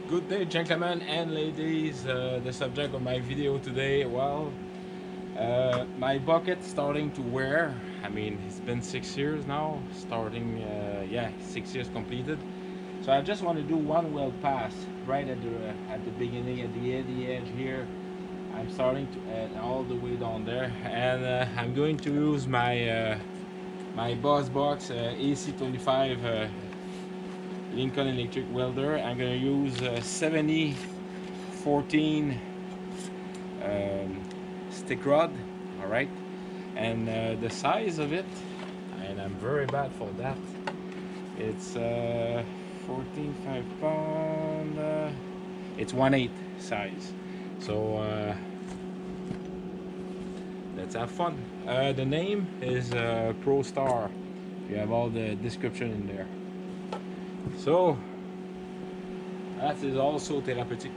Good day, gentlemen and ladies. The subject of my video today, well, my bucket starting to wear. I mean, it's been 6 years now, starting, yeah, 6 years completed. So I just want to do one weld pass right at the beginning, at the edge here. I'm starting to add all the way down there, and I'm going to use my Boss Box AC25 Lincoln electric welder. I'm going to use 7014 stick rod. All right, and the size of it, and I'm very bad for that, it's 14 5 pound, it's 1/8 size. So let's have fun. The name is Pro Star. You have all the description in there. So that is also therapeutic.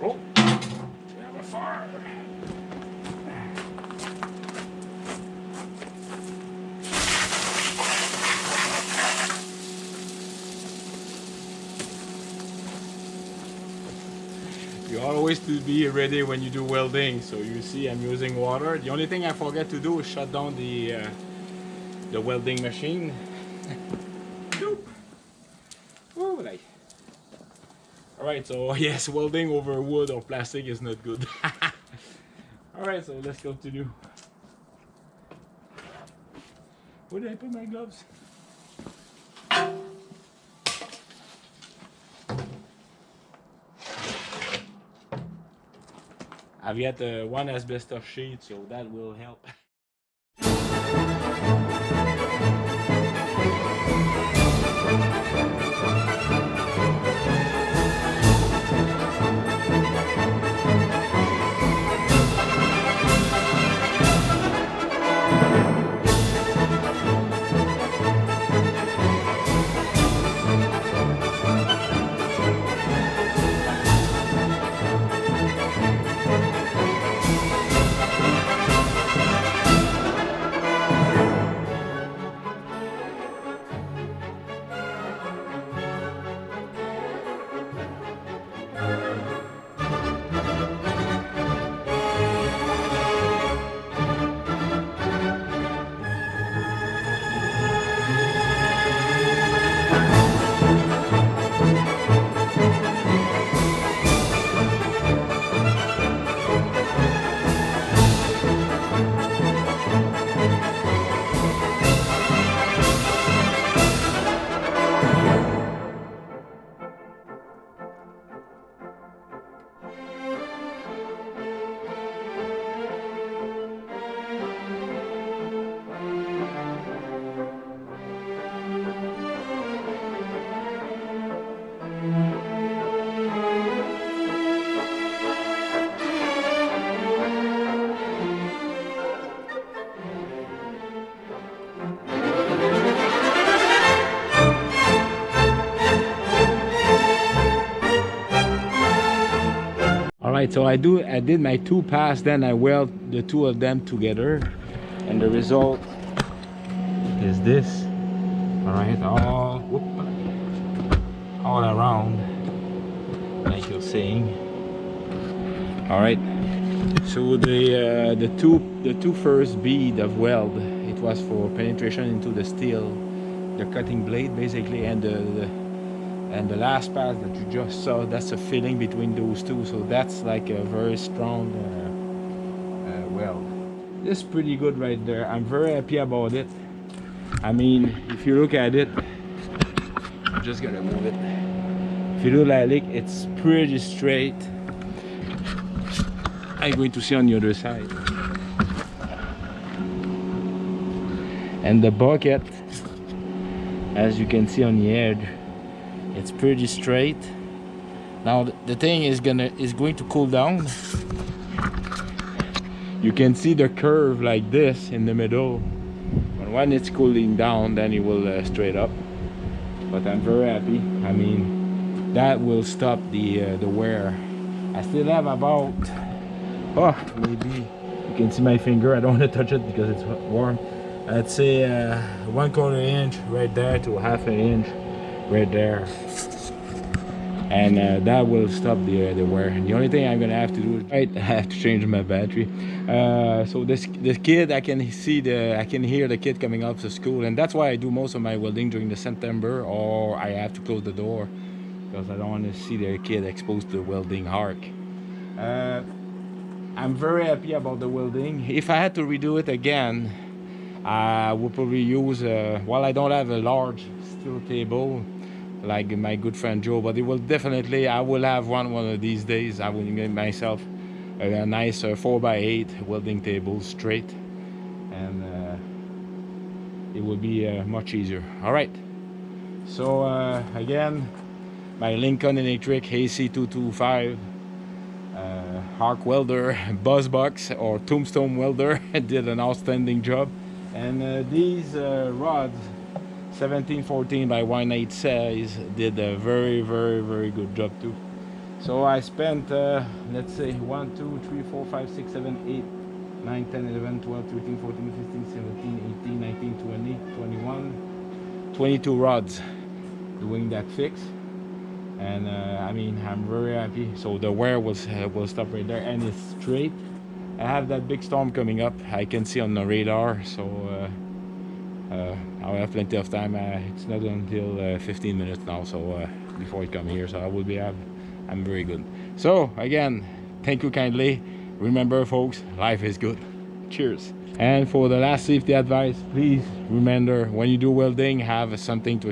Oh, we have a fire. You always to be ready when you do welding. So you see I'm using water. The only thing I forget to do is shut down the welding machine. Woo, like. Alright, so yes, welding over wood or plastic is not good. Alright, so let's continue. Where did I put my gloves? I've got one asbestos sheet, so that will help. right, so I did my 2 pass, then I weld the 2 of them together, and the result is this. All right, all around, like you're saying. All right, so the two first bead of weld, it was for penetration into the steel, the cutting blade basically, and the last pass that you just saw, that's a filling between those two, so that's like a very strong weld. This is pretty good right there. I'm very happy about it. I mean, if you look at it, I'm just gonna move it. If you look at it, it's pretty straight. I'm going to see on the other side. And the bucket, as you can see on the edge, it's pretty straight. Now the thing is going to cool down. You can see the curve like this in the middle. But when it's cooling down, then it will straight up. But I'm very happy. I mean, that will stop the wear. I still have about, maybe you can see my finger. I don't want to touch it because it's warm. I'd say 1/4 inch right there to 1/2 inch right there, and that will stop the wear. And the only thing I'm gonna have to do is I have to change my battery. So this kid, I can hear the kid coming up to school, and that's why I do most of my welding during the September, or I have to close the door because I don't want to see the kid exposed to the welding arc. I'm very happy about the welding. If I had to redo it again, I would probably use well, I don't have a large steel table like my good friend Joe, but it will definitely, I will have one of these days. I will get myself a nice 4x8 welding table straight, and it will be much easier. All right, so again, my Lincoln Electric AC225 arc welder, buzz box or tombstone welder did an outstanding job. And these rods, 1714 by 1/8 size, did a very good job too. So I spent let's say 1 2 3 4 5 6 7 8 9 10 11 12 13 14 15 17 18 19 20 21 22 rods doing that fix. And I mean, I'm very happy. So the wear will stop right there, and it's straight. I have that big storm coming up, I can see on the radar, so I'll have plenty of time. It's not until 15 minutes now, so before I come here, so I will be I'm very good. So again, thank you kindly. Remember folks, life is good. Cheers. And for the last safety advice, please remember, when you do welding, have something to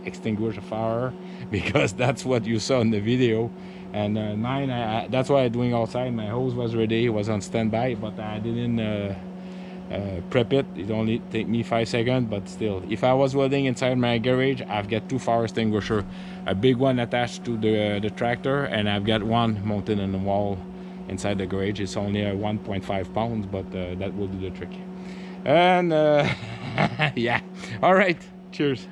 extinguish a fire, because that's what you saw in the video. And mine, that's why I'm doing outside. My hose was ready, it was on standby, but I didn't prep it. It only take me 5 seconds, but still, if I was welding inside my garage, I've got 2 fire extinguishers, a big one attached to the tractor, and I've got one mounted on the wall inside the garage. It's only 1.5 pounds, but that will do the trick. And yeah, all right, cheers.